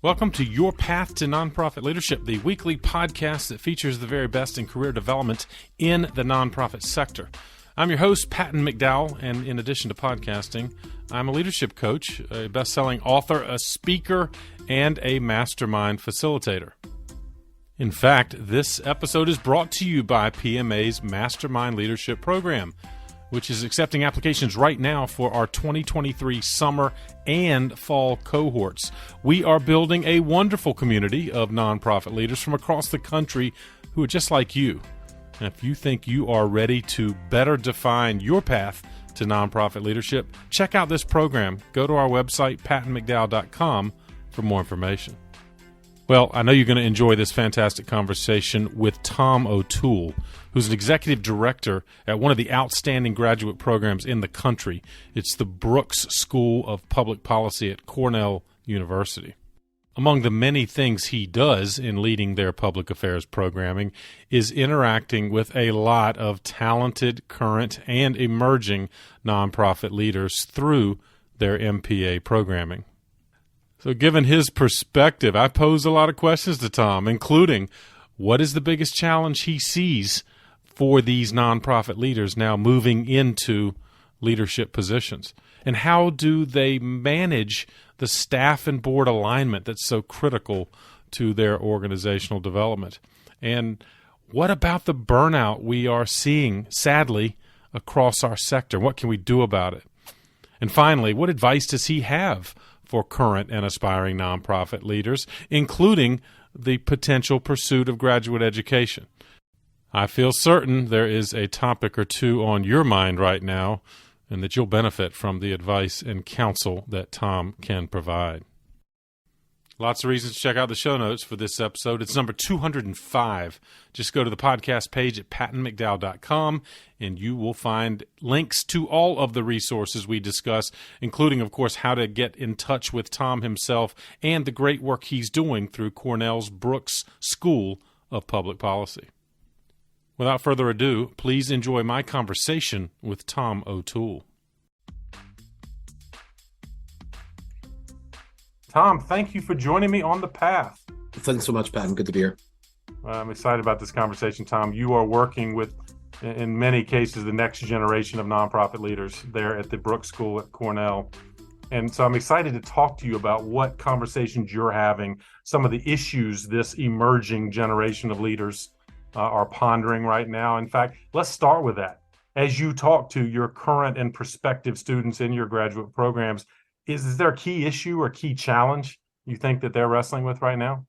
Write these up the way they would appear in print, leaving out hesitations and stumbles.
Welcome to Your Path to Nonprofit Leadership, the weekly podcast that features the very best in career development in the nonprofit sector. I'm your host, Patton McDowell, and in addition to podcasting, I'm a leadership coach, a best-selling author, a speaker, and a mastermind facilitator. In fact, this episode is brought to you by PMA's Mastermind Leadership Program, which is accepting applications right now for our 2023 summer and fall cohorts. We are building a wonderful community of nonprofit leaders from across the country who are just like you. And if you think you are ready to better define your path to nonprofit leadership, check out this program. Go to our website, pattonmcdowell.com, for more information. Well, I know you're going to enjoy this fantastic conversation with Tom O'Toole, who's an executive director at one of the outstanding graduate programs in the country. It's the Brooks School of Public Policy at Cornell University. Among the many things he does in leading their public affairs programming is interacting with a lot of talented, current, and emerging nonprofit leaders through their MPA programming. So given his perspective, I posed a lot of questions to Tom, including what is the biggest challenge he sees for these nonprofit leaders now moving into leadership positions? And how do they manage the staff and board alignment that's so critical to their organizational development? And what about the burnout we are seeing, sadly, across our sector? What can we do about it? And finally, what advice does he have for current and aspiring nonprofit leaders, including the potential pursuit of graduate education? I feel certain there is a topic or two on your mind right now, and that you'll benefit from the advice and counsel that Tom can provide. Lots of reasons to check out the show notes for this episode. It's number 205. Just go to the podcast page at pattonmcdowell.com, and you will find links to all of the resources we discuss, including, of course, how to get in touch with Tom himself and the great work he's doing through Cornell's Brooks School of Public Policy. Without further ado, please enjoy my conversation with Tom O'Toole. Tom, thank you for joining me on the path. Thanks so much, Patton. Good to be here. I'm excited about this conversation, Tom. You are working with, in many cases, the next generation of nonprofit leaders there at the Brooks School at Cornell. And so I'm excited to talk to you about what conversations you're having, some of the issues this emerging generation of leaders are pondering right now. In fact, let's start with that. As you talk to your current and prospective students in your graduate programs, is there a key issue or key challenge you think that they're wrestling with right now?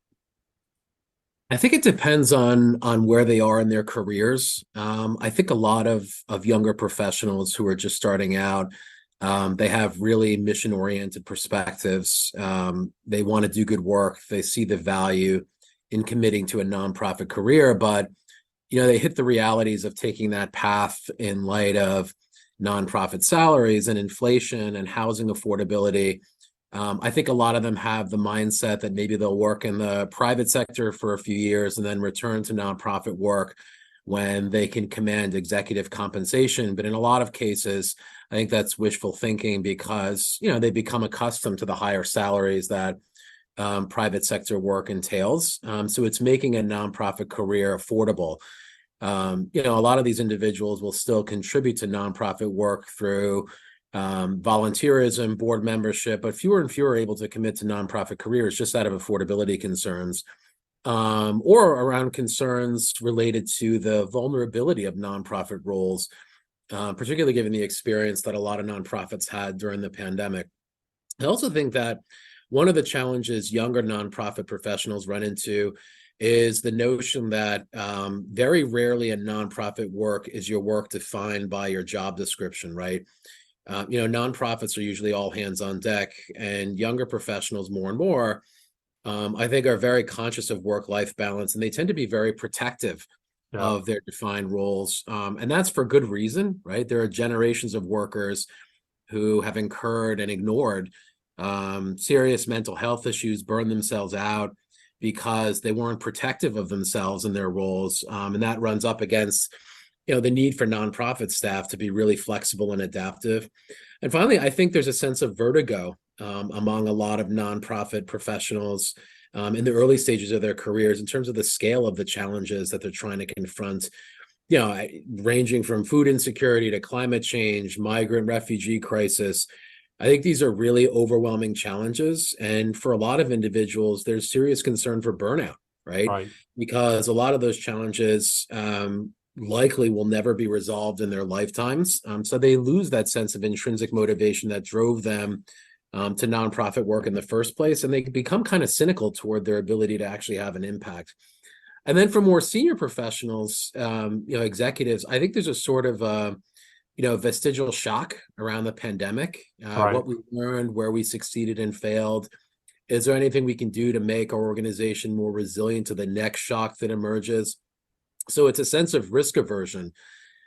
I think it depends on where they are in their careers. I think a lot of younger professionals who are just starting out, they have really mission-oriented perspectives. They want to do good work. They see the value in committing to a nonprofit career, but they hit the realities of taking that path in light of nonprofit salaries and inflation and housing affordability. I think a lot of them have the mindset that maybe they'll work in the private sector for a few years and then return to nonprofit work when they can command executive compensation. But in a lot of cases, I think that's wishful thinking because, they become accustomed to the higher salaries that private sector work entails. So it's making a nonprofit career affordable. A lot of these individuals will still contribute to nonprofit work through volunteerism, board membership, but fewer and fewer are able to commit to nonprofit careers just out of affordability concerns, or around concerns related to the vulnerability of nonprofit roles, particularly given the experience that a lot of nonprofits had during the pandemic. I also think that one of the challenges younger nonprofit professionals run into is the notion that very rarely in nonprofit work is your work defined by your job description, right? Nonprofits are usually all hands on deck, and younger professionals more and more, I think, are very conscious of work-life balance, and they tend to be very protective of their defined roles. And that's for good reason, right? There are generations of workers who have incurred and ignored serious mental health issues, burned themselves out, because they weren't protective of themselves and their roles. And that runs up against, the need for nonprofit staff to be really flexible and adaptive. And finally, I think there's a sense of vertigo among a lot of nonprofit professionals in the early stages of their careers in terms of the scale of the challenges that they're trying to confront, ranging from food insecurity to climate change, migrant refugee crisis. I think these are really overwhelming challenges. And for a lot of individuals, there's serious concern for burnout, right? Right. Because a lot of those challenges likely will never be resolved in their lifetimes. So they lose that sense of intrinsic motivation that drove them to nonprofit work in the first place. And they become kind of cynical toward their ability to actually have an impact. And then for more senior professionals, executives, I think there's a sort of vestigial shock around the pandemic, Right. what we learned, where we succeeded and failed. Is there anything we can do to make our organization more resilient to the next shock that emerges? So it's a sense of risk aversion,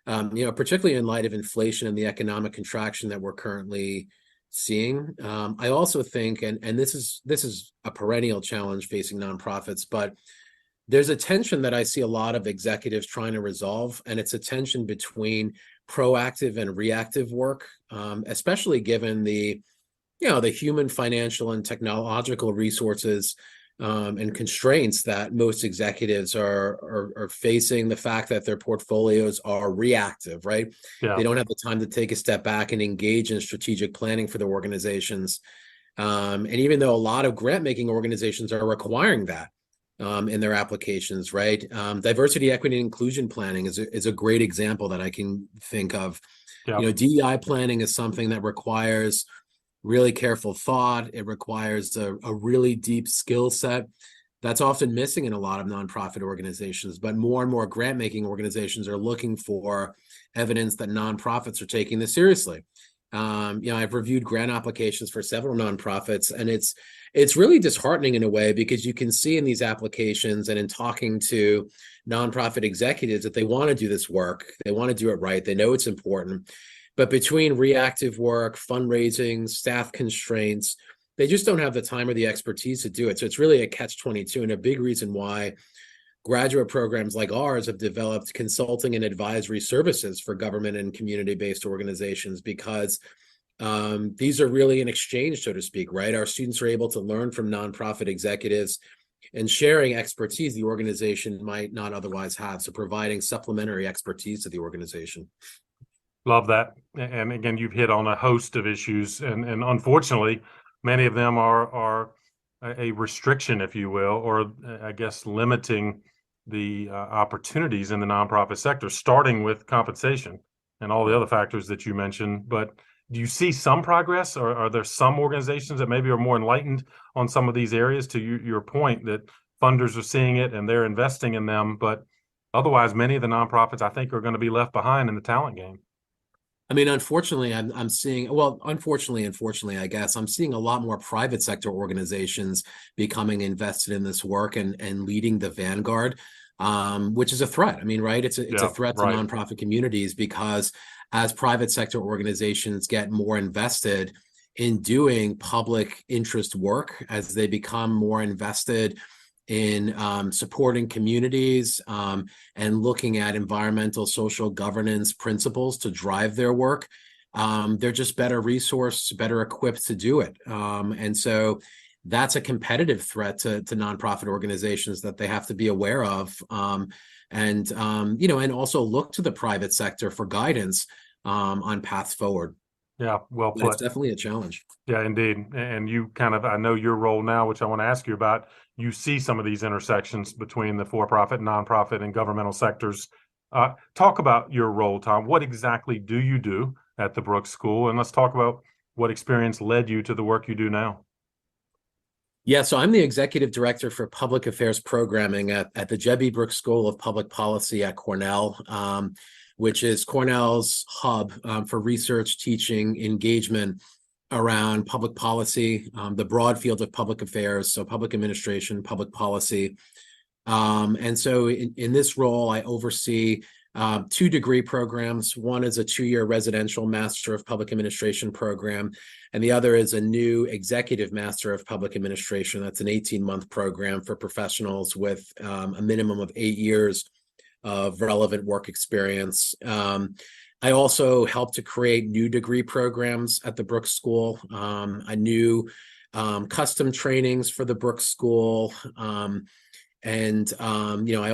particularly in light of inflation and the economic contraction that we're currently seeing. I also think, and this is a perennial challenge facing nonprofits, but there's a tension that I see a lot of executives trying to resolve, and it's a tension between proactive and reactive work, especially given the human, financial, and technological resources and constraints that most executives are facing. The fact that their portfolios are reactive, right? Yeah. They don't have the time to take a step back and engage in strategic planning for their organizations. And even though a lot of grant-making organizations are requiring that in their applications, right? Diversity, equity, and inclusion planning is a great example that I can think of. Yeah. DEI planning is something that requires really careful thought. It requires a really deep skill set that's often missing in a lot of nonprofit organizations. But more and more grant-making organizations are looking for evidence that nonprofits are taking this seriously. I've reviewed grant applications for several nonprofits, and it's really disheartening in a way, because you can see in these applications and in talking to nonprofit executives that they want to do this work, they want to do it right, they know it's important, but between reactive work, fundraising, staff constraints, they just don't have the time or the expertise to do it. So it's really a catch-22, and a big reason why graduate programs like ours have developed consulting and advisory services for government and community-based organizations, because these are really an exchange, so to speak, right? Our students are able to learn from nonprofit executives and sharing expertise the organization might not otherwise have. So providing supplementary expertise to the organization. Love that. And again, you've hit on a host of issues, and unfortunately, many of them are a restriction, if you will, or I guess limiting the opportunities in the nonprofit sector, starting with compensation and all the other factors that you mentioned. But do you see some progress, or are there some organizations that maybe are more enlightened on some of these areas, to your point that funders are seeing it and they're investing in them, but otherwise many of the nonprofits, I think, are going to be left behind in the talent game? I mean, unfortunately, I'm seeing, well, unfortunately, I guess I'm seeing a lot more private sector organizations becoming invested in this work and leading the vanguard, which is a threat. I mean, right? It's a threat to nonprofit communities, because as private sector organizations get more invested in doing public interest work, as they become more invested in supporting communities and looking at environmental, social governance principles to drive their work, they're just better resourced, better equipped to do it. And so that's a competitive threat to nonprofit organizations that they have to be aware of, and also look to the private sector for guidance on paths forward. Yeah, well But it's put. definitely a challenge. Yeah, indeed. And you I know your role now, which I want to ask you about. You see some of these intersections between the for-profit, nonprofit, and governmental sectors. Talk about your role, Tom. What exactly do you do at the Brooks School? And let's talk about what experience led you to the work you do now. Yeah, so I'm the executive director for public affairs programming at the Jeb E. Brooks School of Public Policy at Cornell, which is Cornell's hub for research, teaching, engagement around public policy, the broad field of public affairs, so public administration, public policy. And so in this role, I oversee 2 degree programs. One is a 2-year residential Master of Public Administration program, and the other is a new Executive Master of Public Administration. That's an 18-month program for professionals with a minimum of 8 years of relevant work experience. I also helped to create new degree programs at the Brooks School. I knew custom trainings for the Brooks School. I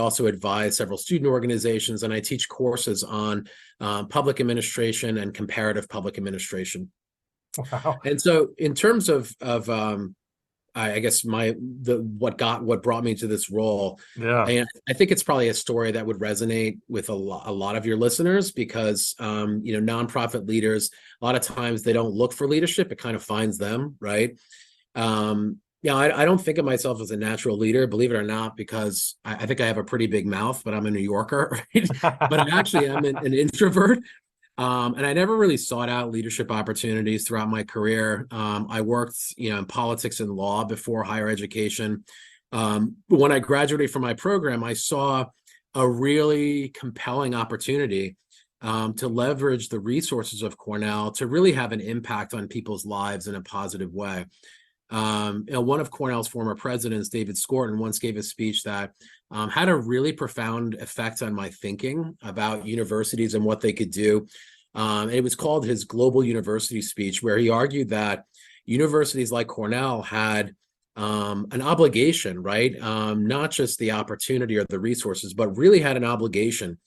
also advise several student organizations, and I teach courses on public administration and comparative public administration. Wow. And so, in terms of I guess what brought me to this role, Yeah. I think it's probably a story that would resonate with a lot of your listeners because nonprofit leaders, a lot of times they don't look for leadership; it kind of finds them, right? I don't think of myself as a natural leader, believe it or not, because I think I have a pretty big mouth, but I'm a New Yorker, right? But I actually am an introvert. And I never really sought out leadership opportunities throughout my career. I worked, in politics and law before higher education. When I graduated from my program, I saw a really compelling opportunity to leverage the resources of Cornell to really have an impact on people's lives in a positive way. One of Cornell's former presidents, David Scorton, once gave a speech that had a really profound effect on my thinking about universities and what they could do. It was called his Global University Speech, where he argued that universities like Cornell had an obligation, right? Not just the opportunity or the resources, but really had an obligation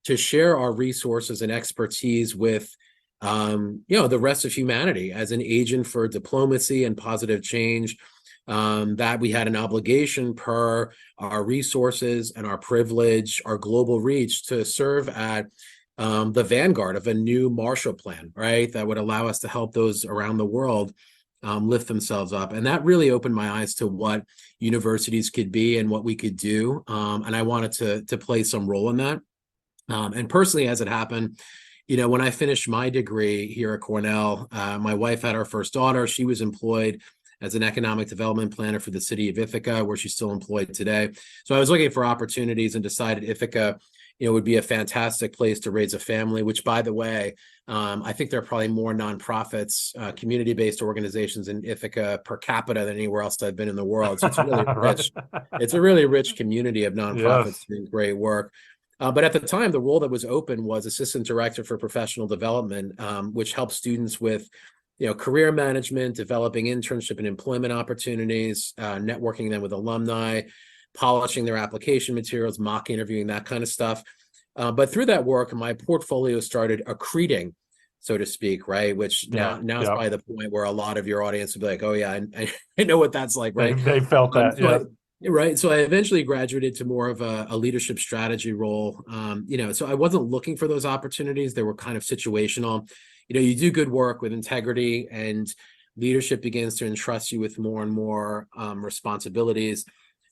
to share our resources and expertise with the rest of humanity as an agent for diplomacy and positive change, that we had an obligation per our resources and our privilege, our global reach to serve at the vanguard of a new Marshall Plan, right? That would allow us to help those around the world lift themselves up. And that really opened my eyes to what universities could be and what we could do. And I wanted to play some role in that. And personally, as it happened, when I finished my degree here at Cornell, my wife had our first daughter. She was employed as an economic development planner for the city of Ithaca, where she's still employed today. So I was looking for opportunities and decided Ithaca, would be a fantastic place to raise a family, which, by the way, I think there are probably more nonprofits, community-based organizations in Ithaca per capita than anywhere else I've been in the world. So it's really rich. It's a really rich community of nonprofits Yes. doing great work. But at the time, the role that was open was assistant director for professional development, which helps students with, career management, developing internship and employment opportunities, networking them with alumni, polishing their application materials, mock interviewing, that kind of stuff. But through that work, my portfolio started accreting, so to speak, right? Which now is probably the point where a lot of your audience will be like, oh yeah, I know what that's like, right? They felt that, yeah. Right. So I eventually graduated to more of a leadership strategy role. So I wasn't looking for those opportunities. They were kind of situational. You do good work with integrity, and leadership begins to entrust you with more and more responsibilities.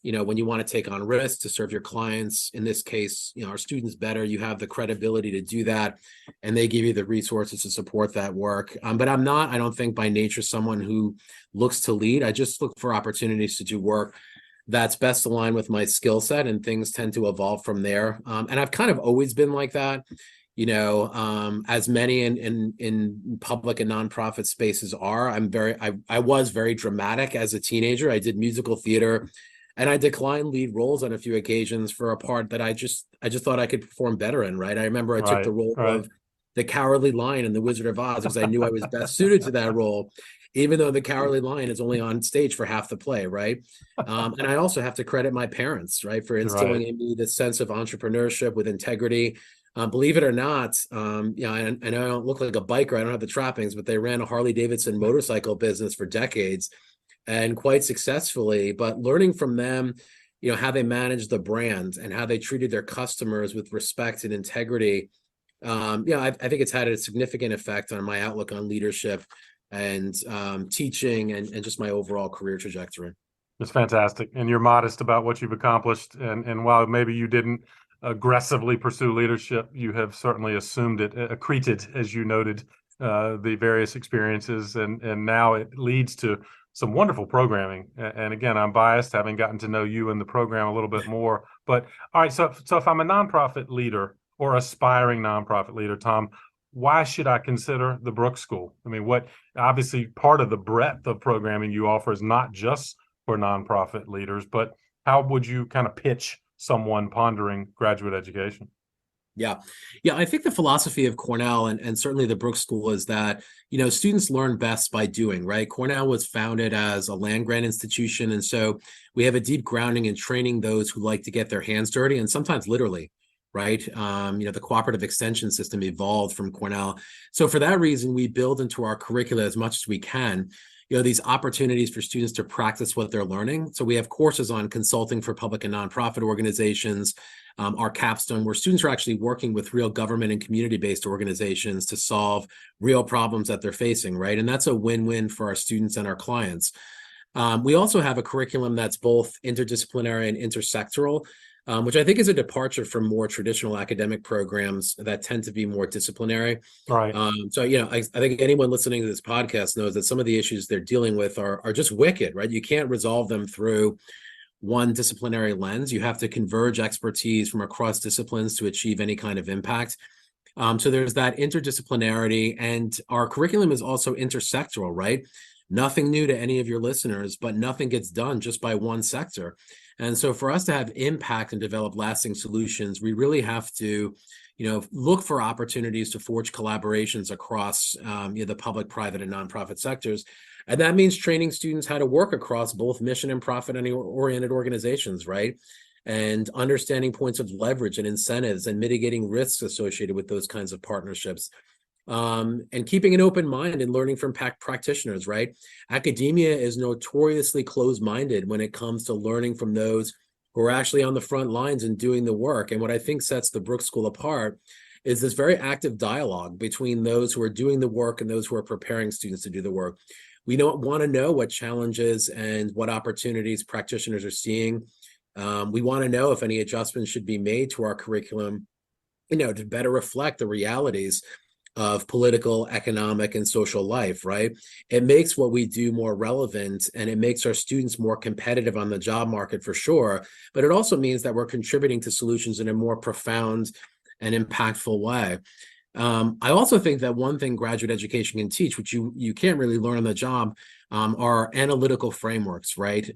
When you want to take on risks to serve your clients, in this case, our students better, you have the credibility to do that, and they give you the resources to support that work. But I don't think by nature, someone who looks to lead. I just look for opportunities to do work that's best aligned with my skill set, and things tend to evolve from there. And I've kind of always been like that, as many in public and nonprofit spaces are. I was very dramatic as a teenager. I did musical theater, and I declined lead roles on a few occasions for a part that I just thought I could perform better in. Right. I remember I took the role of the Cowardly Lion in The Wizard of Oz because I knew I was best suited to that role, even though the Cowardly Lion is only on stage for half the play, right? And I also have to credit my parents, right, for instilling in me this sense of entrepreneurship with integrity. Believe it or not, I know I don't look like a biker, I don't have the trappings, but they ran a Harley Davidson motorcycle business for decades, and quite successfully. But learning from them, how they managed the brand and how they treated their customers with respect and integrity, I think it's had a significant effect on my outlook on leadership and teaching and just my overall career trajectory. It's fantastic. And you're modest about what you've accomplished. And while maybe you didn't aggressively pursue leadership, you have certainly assumed it, accreted, as you noted, the various experiences. And now it leads to some wonderful programming. And again, I'm biased, having gotten to know you and the program a little bit more. But all right, so if I'm a nonprofit leader or aspiring nonprofit leader, Tom, why should I consider the Brooks School? I mean, obviously part of the breadth of programming you offer is not just for nonprofit leaders, but how would you kind of pitch someone pondering graduate education? Yeah. Yeah. I think the philosophy of Cornell and certainly the Brooks School is that, students learn best by doing, right? Cornell was founded as a land grant institution. And so we have a deep grounding in training those who like to get their hands dirty and sometimes literally, right? The cooperative extension system evolved from Cornell. So for that reason, we build into our curricula as much as we can, these opportunities for students to practice what they're learning. So we have courses on consulting for public and nonprofit organizations, our capstone, where students are actually working with real government and community-based organizations to solve real problems that they're facing, right? And that's a win-win for our students and our clients. We also have a curriculum that's both interdisciplinary and intersectoral, which I think is a departure from more traditional academic programs that tend to be more disciplinary. Right. I think anyone listening to this podcast knows that some of the issues they're dealing with are just wicked, right? You can't resolve them through one disciplinary lens. You have to converge expertise from across disciplines to achieve any kind of impact. So there's that interdisciplinarity, and our curriculum is also intersectoral, right? Nothing new to any of your listeners, but nothing gets done just by one sector. And so for us to have impact and develop lasting solutions, we really have to, look for opportunities to forge collaborations across the public, private, and nonprofit sectors. And that means training students how to work across both mission and profit-oriented organizations, right? And understanding points of leverage and incentives and mitigating risks associated with those kinds of partnerships. And keeping an open mind and learning from practitioners, right? Academia is notoriously closed-minded when it comes to learning from those who are actually on the front lines and doing the work. And what I think sets the Brooks School apart is this very active dialogue between those who are doing the work and those who are preparing students to do the work. We don't want to know what challenges and what opportunities practitioners are seeing. We want to know if any adjustments should be made to our curriculum, to better reflect the realities of political, economic, and social life, right? It makes what we do more relevant, and it makes our students more competitive on the job market for sure, but it also means that we're contributing to solutions in a more profound and impactful way. I also think that one thing graduate education can teach, which you can't really learn on the job, are analytical frameworks, right?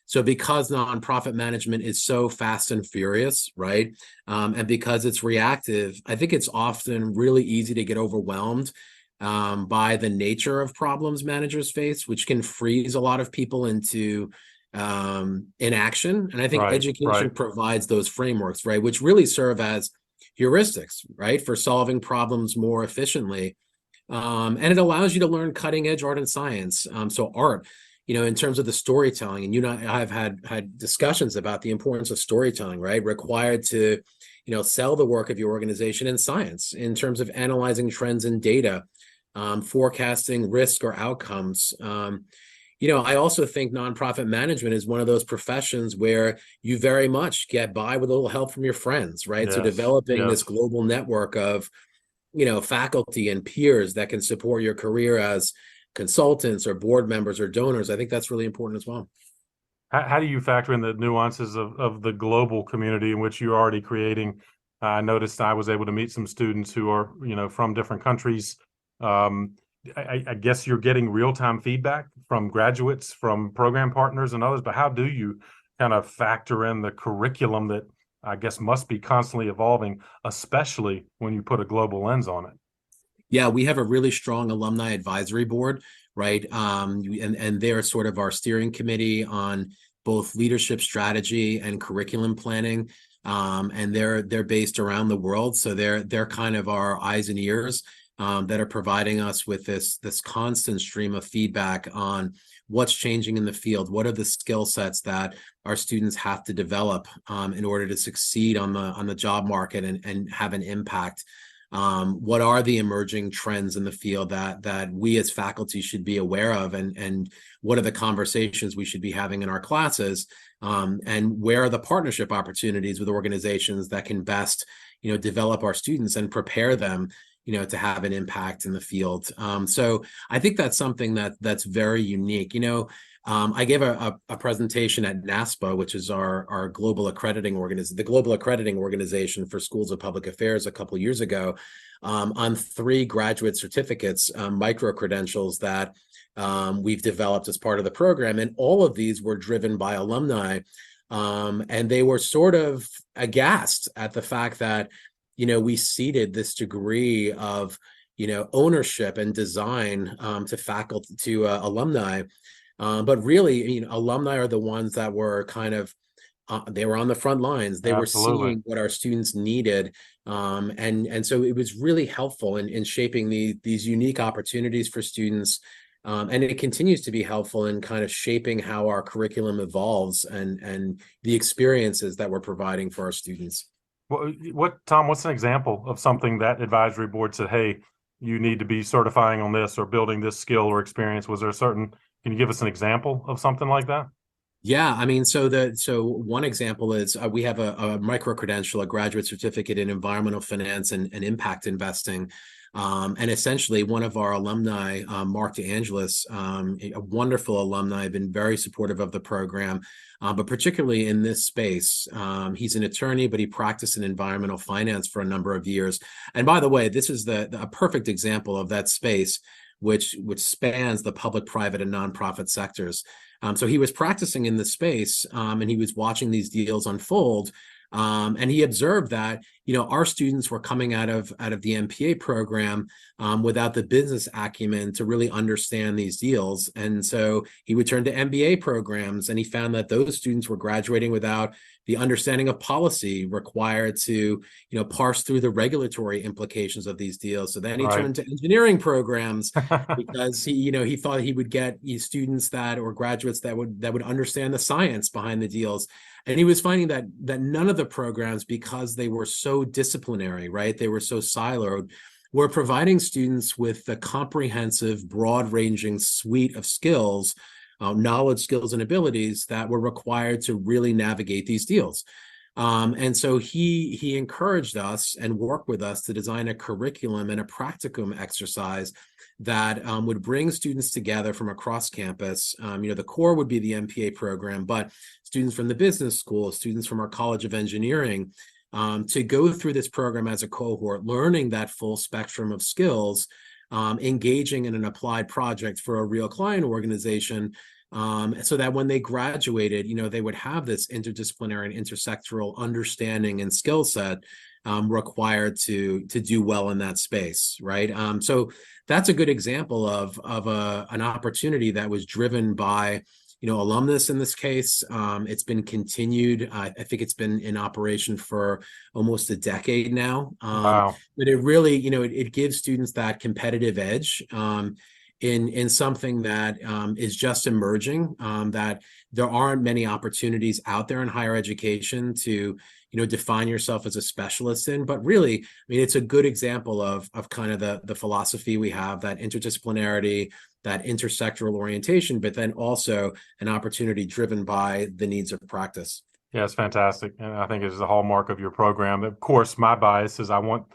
So because nonprofit management is so fast and furious, right? And because it's reactive, I think it's often really easy to get overwhelmed by the nature of problems managers face, which can freeze a lot of people into inaction. And I think education provides those frameworks, right? Which really serve as heuristics, right? For solving problems more efficiently. And it allows you to learn cutting edge art and science. So art, in terms of the storytelling, and I have had discussions about the importance of storytelling, right? Required to, sell the work of your organization, in science in terms of analyzing trends and data, forecasting risk or outcomes. I also think nonprofit management is one of those professions where you very much get by with a little help from your friends, right? Yes. So developing this global network of, faculty and peers that can support your career as consultants or board members or donors, I think that's really important as well. How do you factor in the nuances of the global community in which you're already creating? I noticed I was able to meet some students who are, from different countries. I guess you're getting real-time feedback from graduates, from program partners and others, but how do you kind of factor in the curriculum that I guess must be constantly evolving, especially when you put a global lens on it? Yeah, we have a really strong alumni advisory board, right? And they're sort of our steering committee on both leadership strategy and curriculum planning. And they're based around the world, so they're kind of our eyes and ears that are providing us with this constant stream of feedback on what's changing in the field. What are the skill sets that our students have to develop in order to succeed on the job market and have an impact? What are the emerging trends in the field that we as faculty should be aware of, and what are the conversations we should be having in our classes, and where are the partnership opportunities with organizations that can best develop our students and prepare them to have an impact in the field. So I think that's something that's very unique. I gave a presentation at NASPA, which is our global accrediting organization, the global accrediting organization for schools of public affairs, a couple of years ago, on 3 graduate certificates, micro credentials that we've developed as part of the program. And all of these were driven by alumni. And they were sort of aghast at the fact that we seeded this degree of, ownership and design to faculty, to alumni. But really, alumni are the ones that were kind of they were on the front lines. They were Absolutely. seeing what our students needed, and so it was really helpful in shaping these unique opportunities for students. And it continues to be helpful in kind of shaping how our curriculum evolves and the experiences that we're providing for our students. Tom, what's an example of something that advisory board said, hey, you need to be certifying on this or building this skill or experience? Was there a certain, can you give us an example of something like that? Yeah, I mean, so one example is we have a micro credential, a graduate certificate in environmental finance and impact investing. And essentially, one of our alumni, Mark DeAngelis, a wonderful alumni, been very supportive of the program, but particularly in this space. He's an attorney, but he practiced in environmental finance for a number of years. And by the way, this is a perfect example of that space, which spans the public, private, and nonprofit sectors. So he was practicing in this space, and he was watching these deals unfold. And he observed that, our students were coming out of the MPA program without the business acumen to really understand these deals. And so he would turn to MBA programs, and he found that those students were graduating without the understanding of policy required to, parse through the regulatory implications of these deals. So then he Right. turned to engineering programs because he thought he would get students or graduates that would understand the science behind the deals. And he was finding that none of the programs, because they were so disciplinary, right? They were so siloed, were providing students with the comprehensive, broad-ranging suite of skills, knowledge, skills, and abilities that were required to really navigate these deals. And so he encouraged us and worked with us to design a curriculum and a practicum exercise that would bring students together from across campus. The core would be the MPA program, but students from the business school, students from our College of Engineering, to go through this program as a cohort, learning that full spectrum of skills, engaging in an applied project for a real client organization, so that when they graduated, they would have this interdisciplinary and intersectoral understanding and skill set required to do well in that space, right? So that's a good example of an opportunity that was driven by alumnus in this case. It's been continued. I think it's been in operation for almost a decade now. Wow. But it really, it gives students that competitive edge in something that is just emerging, that there aren't many opportunities out there in higher education to define yourself as a specialist in. But really, I mean, it's a good example of kind of the philosophy we have, that interdisciplinarity, that intersectoral orientation, but then also an opportunity driven by the needs of practice. Yeah, it's fantastic. And I think it's the hallmark of your program. Of course, my bias is I want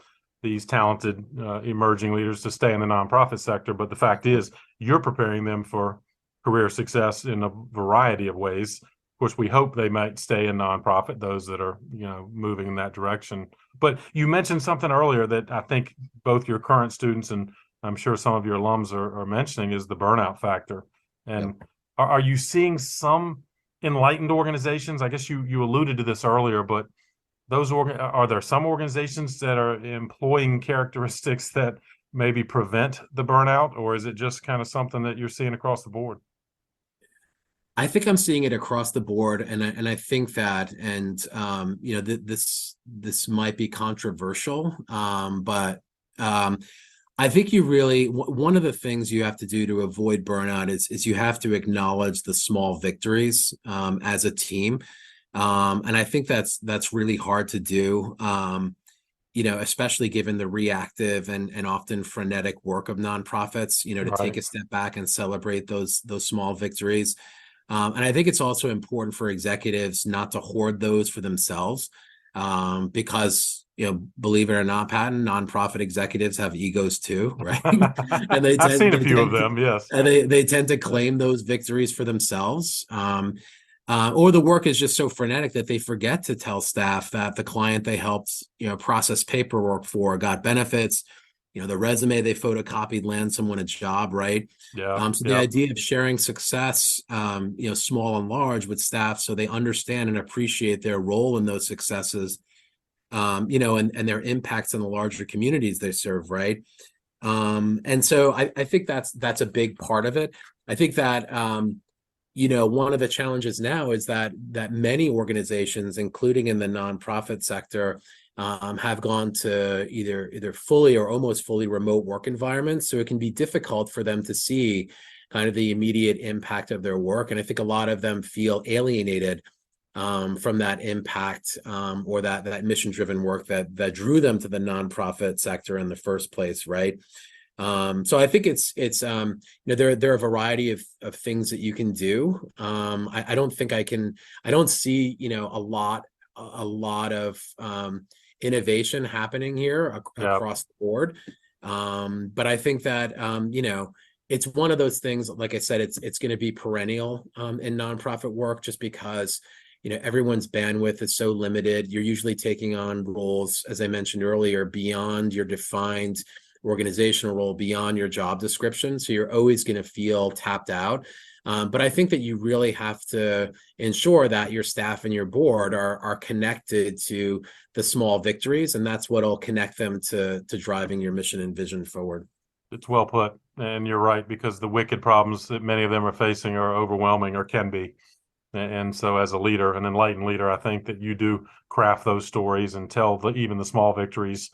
these talented emerging leaders to stay in the nonprofit sector. But the fact is, you're preparing them for career success in a variety of ways. Of course, we hope they might stay in nonprofit, those that are, moving in that direction. But you mentioned something earlier that I think both your current students and I'm sure some of your alums are mentioning is the burnout factor. And Yep. are you seeing some enlightened organizations? I guess you alluded to this earlier, but are there some organizations that are employing characteristics that maybe prevent the burnout, or is it just kind of something that you're seeing across the board? I think I'm seeing it across the board, and I think that, and this might be controversial, but I think one of the things you have to do to avoid burnout is you have to acknowledge the small victories as a team. And I think that's really hard to do, especially given the reactive and often frenetic work of nonprofits, to take Right. a step back and celebrate those small victories. And I think it's also important for executives not to hoard those for themselves, because believe it or not, Patton, nonprofit executives have egos too, right? And I've seen a few of them, yes. they tend to claim those victories for themselves. Or the work is just so frenetic that they forget to tell staff that the client they helped, process paperwork for got benefits. The resume they photocopied lands someone a job, right? Yeah, So the yeah. idea of sharing success, small and large with staff, so they understand and appreciate their role in those successes, and their impacts on the larger communities they serve, right? And so I think that's a big part of it. I think that one of the challenges now is that many organizations, including in the nonprofit sector, have gone to either fully or almost fully remote work environments. So it can be difficult for them to see kind of the immediate impact of their work. And I think a lot of them feel alienated from that impact or that mission-driven work that drew them to the nonprofit sector in the first place, right? So I think it's there are a variety of things that you can do. I don't think I don't see a lot of innovation happening here across the board. But I think that it's one of those things, like I said, it's going to be perennial in nonprofit work, just because everyone's bandwidth is so limited. You're usually taking on roles, as I mentioned earlier, beyond your defined organizational role, beyond your job description. So you're always going to feel tapped out. But I think that you really have to ensure that your staff and your board are connected to the small victories, and that's what'll connect them to driving your mission and vision forward. It's well put, and you're right, because the wicked problems that many of them are facing are overwhelming, or can be. And so as a leader, an enlightened leader, I think that you do craft those stories and tell even the small victories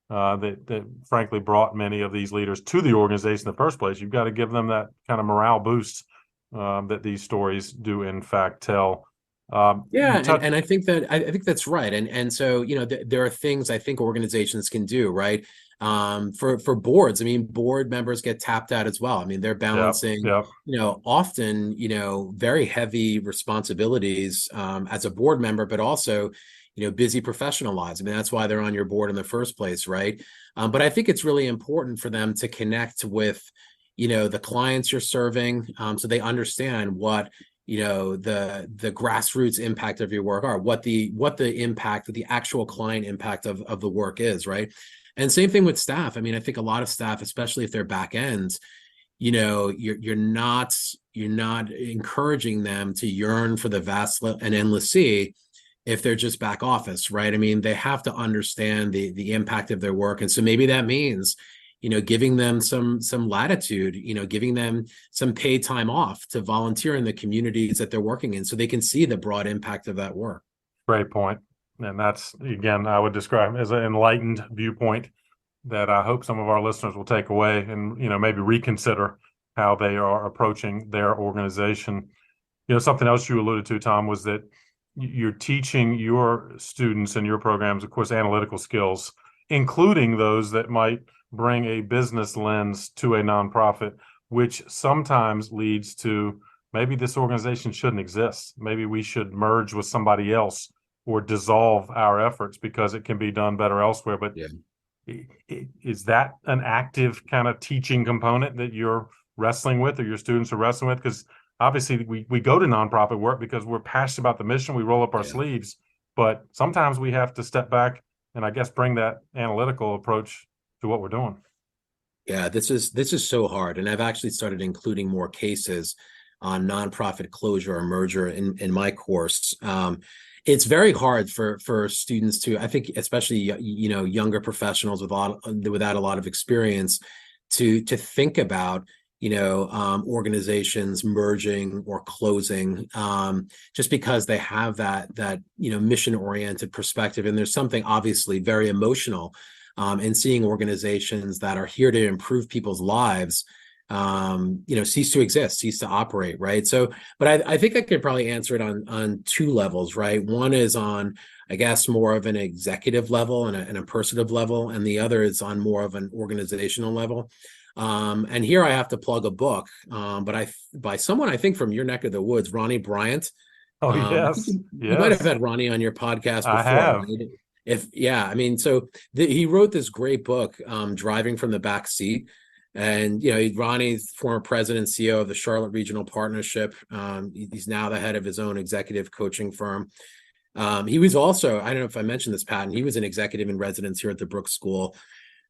that frankly brought many of these leaders to the organization in the first place. You've got to give them that kind of morale boost that these stories do in fact tell. And I think that's right. And so there are things I think organizations can do, right? For boards, I mean, board members get tapped out as well. I mean, they're balancing often very heavy responsibilities as a board member, but also busy professional lives. I mean, that's why they're on your board in the first place, right? But I think it's really important for them to connect with the clients you're serving, so they understand what the grassroots impact of your work are, what the impact, the actual client impact of the work is, right? And same thing with staff. I mean, I think a lot of staff, especially if they're back ends, you're not encouraging them to yearn for the vast and endless sea if they're just back office, right? I mean, they have to understand the impact of their work, and so maybe that means giving them some latitude, giving them some paid time off to volunteer in the communities that they're working in, so they can see the broad impact of that work. Great point. And that's, again, I would describe as an enlightened viewpoint that I hope some of our listeners will take away and, maybe reconsider how they are approaching their organization. Something else you alluded to, Tom, was that you're teaching your students and your programs, of course, analytical skills, including those that might bring a business lens to a nonprofit, which sometimes leads to maybe this organization shouldn't exist. Maybe we should merge with somebody else or dissolve our efforts because it can be done better elsewhere. But is that an active kind of teaching component that you're wrestling with, or your students are wrestling with? Because obviously we go to nonprofit work because we're passionate about the mission. We roll up our sleeves, but sometimes we have to step back and I guess bring that analytical approach to what we're doing. Yeah, this is so hard. And I've actually started including more cases on nonprofit closure or merger in my course. It's very hard for students to, I think, especially younger professionals without a lot of experience, to think about organizations merging or closing, just because they have that mission oriented perspective, and there's something obviously very emotional in seeing organizations that are here to improve people's lives cease to exist, cease to operate, right? So, but I think I could probably answer it on two levels, right? One is on, I guess, more of an executive level and a personal level, and the other is on more of an organizational level. And here I have to plug a book, but by someone I think from your neck of the woods, Ronnie Bryant. Oh, yes. You might have had Ronnie on your podcast before. I have. Right? So he wrote this great book, Driving from the Back Seat. And, Ronnie's former president, CEO of the Charlotte Regional Partnership. He's now the head of his own executive coaching firm. He was also, I don't know if I mentioned this, Pat, he was an executive in residence here at the Brooks School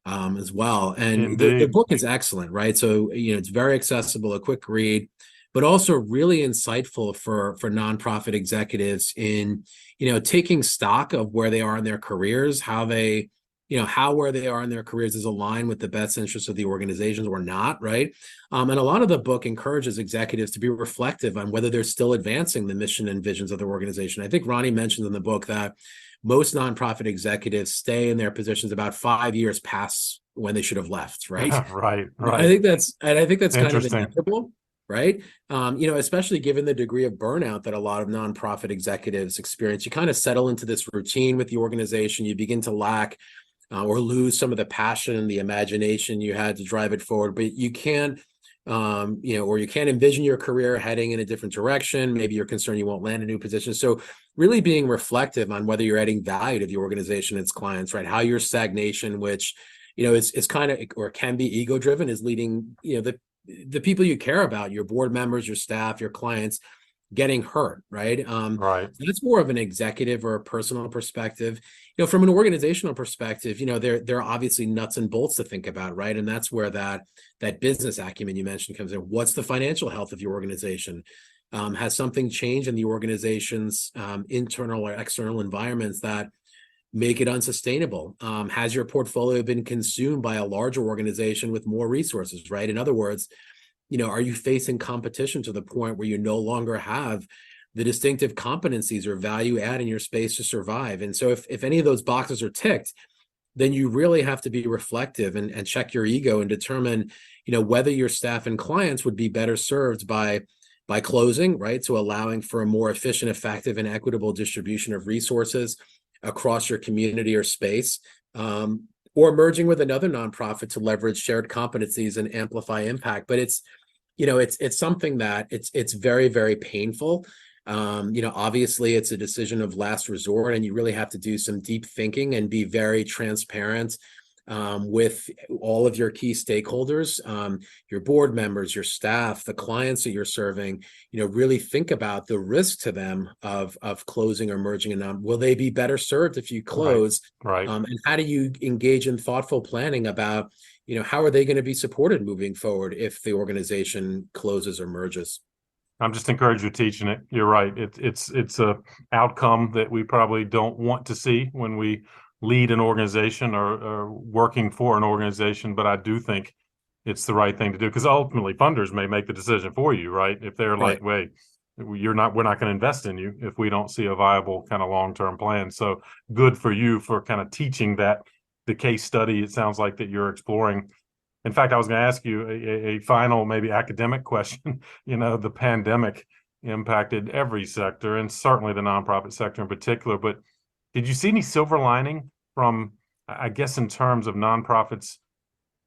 as well. And the book is excellent, right? So, it's very accessible, a quick read. but also really insightful for nonprofit executives in, taking stock of where they are in their careers, how where they are in their careers is aligned with the best interests of the organizations or not, right? And a lot of the book encourages executives to be reflective on whether they're still advancing the mission and visions of their organization. I think Ronnie mentions in the book that most nonprofit executives stay in their positions about 5 years past when they should have left, right? Right, I right. think that's kind of Interesting. inevitable, right? Especially given the degree of burnout that a lot of nonprofit executives experience. You kind of settle into this routine with the organization. You begin to lack or lose some of the passion and the imagination you had to drive it forward, but you can't, or you can't envision your career heading in a different direction. Maybe you're concerned you won't land a new position. So really being reflective on whether you're adding value to the organization and its clients, right? How your stagnation, which, is kind of, or can be ego driven, is leading, the people you care about, your board members, your staff, your clients, getting hurt, right? Right. So that's more of an executive or a personal perspective. From an organizational perspective, there are obviously nuts and bolts to think about, right? And that's where that business acumen you mentioned comes in. What's the financial health of your organization? Has something changed in the organization's internal or external environments that make it unsustainable? Has your portfolio been consumed by a larger organization with more resources, right? In other words, are you facing competition to the point where you no longer have the distinctive competencies or value add in your space to survive? And so if any of those boxes are ticked, then you really have to be reflective and check your ego and determine, whether your staff and clients would be better served by closing, right? So allowing for a more efficient, effective, and equitable distribution of resources across your community or space, or merging with another nonprofit to leverage shared competencies and amplify impact. But it's something that it's very, very painful. Obviously it's a decision of last resort, and you really have to do some deep thinking and be very transparent with all of your key stakeholders, your board members, your staff, the clients that you're serving. Really think about the risk to them of closing or merging, and will they be better served if you close? Right. And how do you engage in thoughtful planning about, how are they going to be supported moving forward if the organization closes or merges? I'm just encouraged you're teaching it. You're right. It's a outcome that we probably don't want to see when we lead an organization or working for an organization, but I do think it's the right thing to do, because ultimately funders may make the decision for you, right? If they're like, Right. wait, we're not going to invest in you if we don't see a viable kind of long-term plan. So good for you for kind of teaching that, the case study it sounds like that you're exploring. In fact, I was going to ask you a final, maybe academic question. The pandemic impacted every sector, and certainly the nonprofit sector in particular. But did you see any silver lining from, I guess, in terms of nonprofits'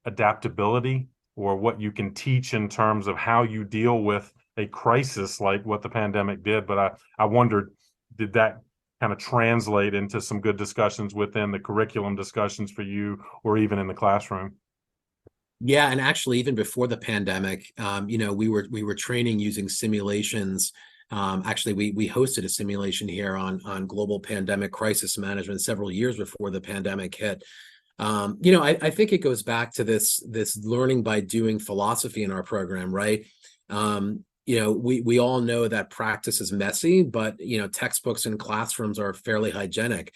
adaptability, or what you can teach in terms of how you deal with a crisis like what the pandemic did? But I wondered, did that kind of translate into some good discussions within the curriculum discussions for you, or even in the classroom? Yeah, and actually, even before the pandemic, we were training using simulations. Actually, we hosted a simulation here on global pandemic crisis management several years before the pandemic hit. I think it goes back to this learning by doing philosophy in our program, right? We all know that practice is messy, but textbooks and classrooms are fairly hygienic.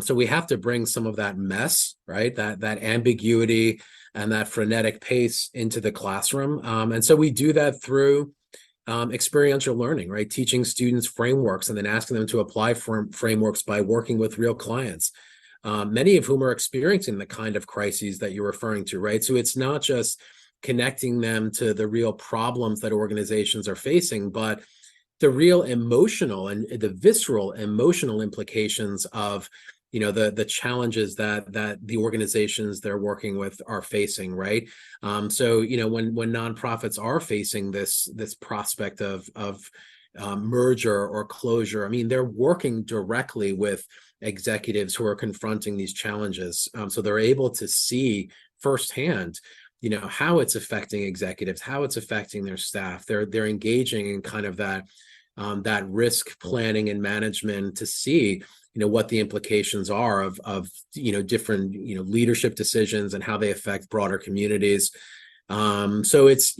So we have to bring some of that mess, right? That ambiguity and that frenetic pace into the classroom. And so we do that through experiential learning, right? Teaching students frameworks and then asking them to apply frameworks by working with real clients, many of whom are experiencing the kind of crises that you're referring to, right? So it's not just connecting them to the real problems that organizations are facing, but the real emotional and the visceral emotional implications of the challenges that the organizations they're working with are facing, right? So when nonprofits are facing this prospect of merger or closure, I mean, they're working directly with executives who are confronting these challenges, so they're able to see firsthand how it's affecting executives, how it's affecting their staff. They're engaging in kind of that risk planning and management to see what the implications are of different leadership decisions and how they affect broader communities. So it's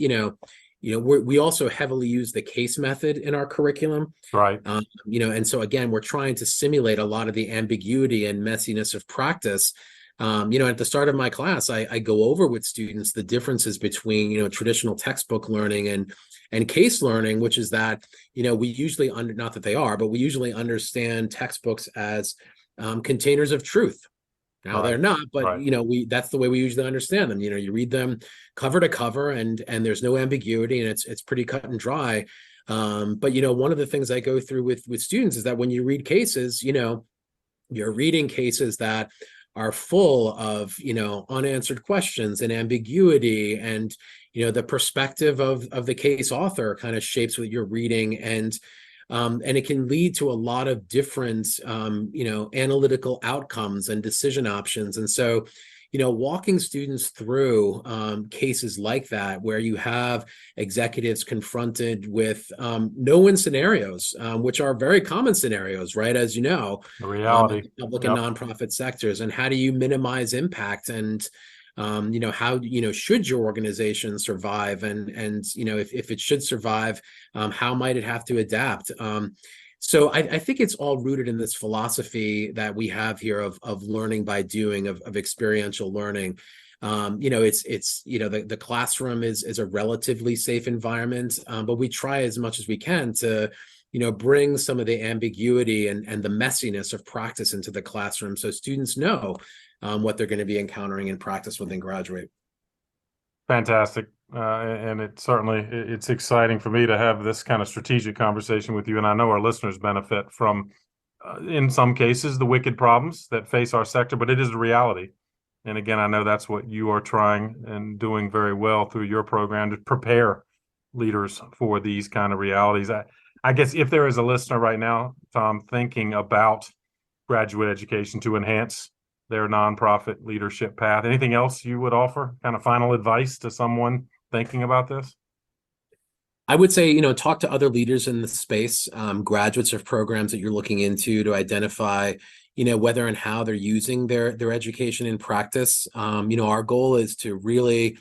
we also heavily use the case method in our curriculum. Right. And so again, we're trying to simulate a lot of the ambiguity and messiness of practice. At the start of my class, I go over with students the differences between, traditional textbook learning and case learning, which is that, we usually not that they are, but we usually understand textbooks as containers of truth. Now they're not, but that's the way we usually understand them. You read them cover to cover, and there's no ambiguity, and it's pretty cut and dry. But one of the things I go through with students is that when you read cases, you're reading cases that are full of unanswered questions and ambiguity, and the perspective of the case author kind of shapes what you're reading, and it can lead to a lot of different analytical outcomes and decision options. And so walking students through cases like that, where you have executives confronted with no-win scenarios, which are very common scenarios, right? As you know, the reality, in public and nonprofit sectors, and how do you minimize impact, and how should your organization survive, and if it should survive, how might it have to adapt? So I think it's all rooted in this philosophy that we have here of learning by doing, of experiential learning. The classroom is a relatively safe environment, but we try as much as we can to bring some of the ambiguity and the messiness of practice into the classroom, so students know what they're going to be encountering in practice when they graduate. Fantastic. And it's exciting for me to have this kind of strategic conversation with you. And I know our listeners benefit from, in some cases, the wicked problems that face our sector, but it is a reality. And again, I know that's what you are trying and doing very well through your program, to prepare leaders for these kind of realities. I guess if there is a listener right now, Tom, thinking about graduate education to enhance their nonprofit leadership path, anything else you would offer, kind of final advice to someone thinking about this? I would say, talk to other leaders in the space, graduates of programs that you're looking into, to identify, whether and how they're using their education in practice. Our goal is to really,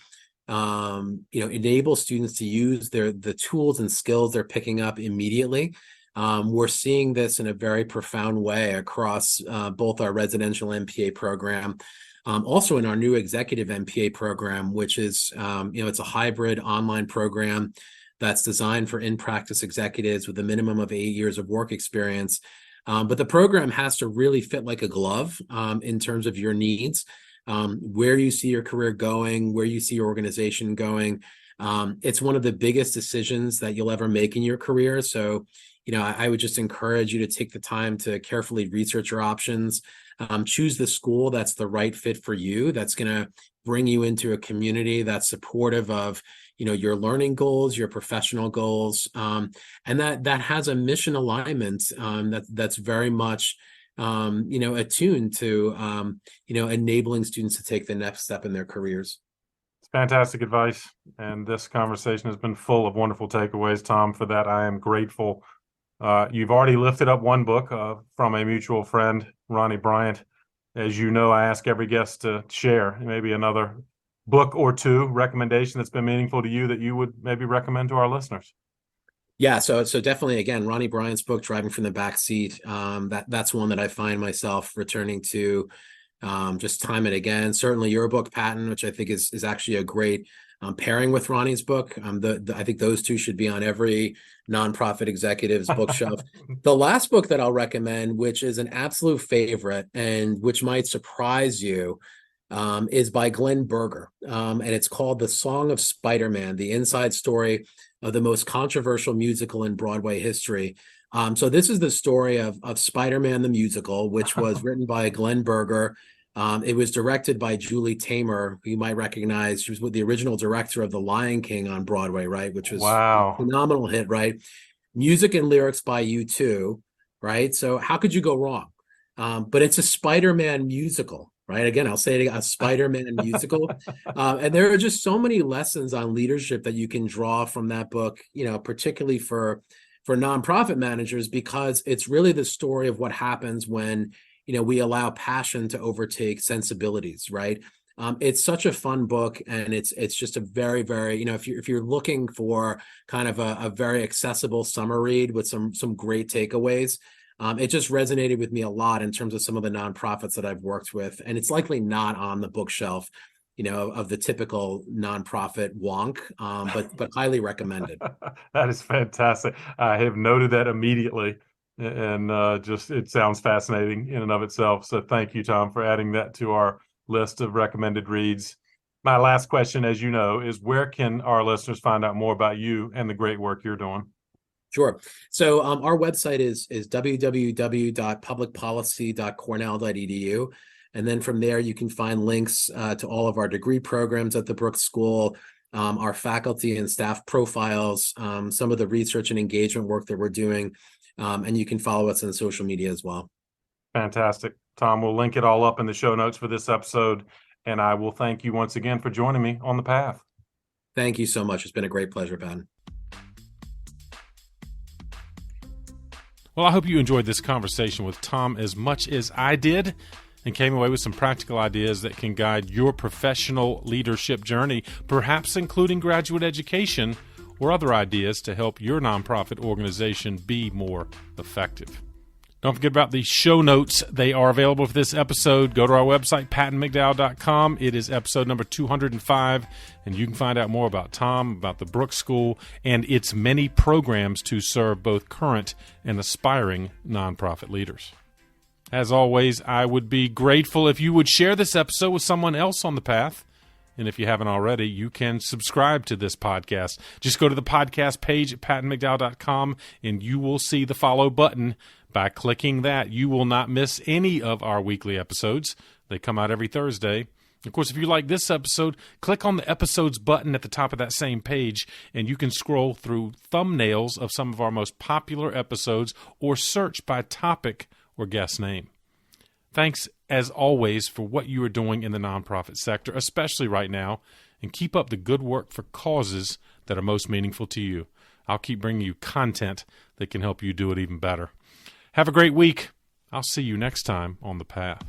enable students to use the tools and skills they're picking up immediately. We're seeing this in a very profound way across both our residential MPA program, also in our new executive MPA program, which is, it's a hybrid online program that's designed for in-practice executives with a minimum of 8 years of work experience. But the program has to really fit like a glove in terms of your needs, where you see your career going, where you see your organization going. It's one of the biggest decisions that you'll ever make in your career. So, I would just encourage you to take the time to carefully research your options, choose the school that's the right fit for you, that's going to bring you into a community that's supportive of, your learning goals, your professional goals, and that has a mission alignment that's very much, attuned to, enabling students to take the next step in their careers. It's fantastic advice. And this conversation has been full of wonderful takeaways, Tom. For that, I am grateful. You've already lifted up one book from a mutual friend, Ronnie Bryant. As you know, I ask every guest to share maybe another book or two recommendation that's been meaningful to you that you would maybe recommend to our listeners. Yeah, so definitely, again, Ronnie Bryant's book, Driving from the Back Seat, that's one that I find myself returning to just time and again. Certainly your book, Patton, which I think is actually a great pairing with Ronnie's book. I think those two should be on every nonprofit executive's bookshelf. The last book that I'll recommend, which is an absolute favorite and which might surprise you, is by Glenn Berger, and it's called The Song of Spider-Man, the inside story of the most controversial musical in Broadway history. So this is the story of Spider-Man the musical, which was written by Glenn Berger. It was directed by Julie Taymor, who you might recognize. She was the original director of The Lion King on Broadway, right? Which was a phenomenal hit, right? Music and lyrics by U2, right? So how could you go wrong? But it's a Spider-Man musical, right? Again, I'll say it again, a Spider-Man musical. And there are just so many lessons on leadership that you can draw from that book, particularly for nonprofit managers, because it's really the story of what happens when, we allow passion to overtake sensibilities, right? It's such a fun book, and it's just a very, very, if you're looking for kind of a very accessible summer read with some great takeaways, it just resonated with me a lot in terms of some of the nonprofits that I've worked with, and it's likely not on the bookshelf, of the typical nonprofit wonk, but highly recommended. That is fantastic. I have noted that immediately, and just it sounds fascinating in and of itself. So thank you, Tom, for adding that to our list of recommended reads. My last question, as you know, is where can our listeners find out more about you and the great work you're doing? Sure. So our website is www.publicpolicy.cornell.edu. And then from there, you can find links to all of our degree programs at the Brooks School, our faculty and staff profiles, some of the research and engagement work that we're doing. And you can follow us on social media as well. Fantastic. Tom, we'll link it all up in the show notes for this episode. And I will thank you once again for joining me on the path. Thank you so much. It's been a great pleasure, Ben. Well, I hope you enjoyed this conversation with Tom as much as I did and came away with some practical ideas that can guide your professional leadership journey, perhaps including graduate education or other ideas to help your nonprofit organization be more effective. Don't forget about the show notes. They are available for this episode. Go to our website, pattonmcdowell.com. It is episode number 205, and you can find out more about Tom, about the Brooks School, and its many programs to serve both current and aspiring nonprofit leaders. As always, I would be grateful if you would share this episode with someone else on the path. And if you haven't already, you can subscribe to this podcast. Just go to the podcast page at pattonmcdowell.com, and you will see the follow button. By clicking that, you will not miss any of our weekly episodes. They come out every Thursday. Of course, if you like this episode, click on the episodes button at the top of that same page, and you can scroll through thumbnails of some of our most popular episodes or search by topic or guest name. Thanks, as always, for what you are doing in the nonprofit sector, especially right now, and keep up the good work for causes that are most meaningful to you. I'll keep bringing you content that can help you do it even better. Have a great week. I'll see you next time on The Path.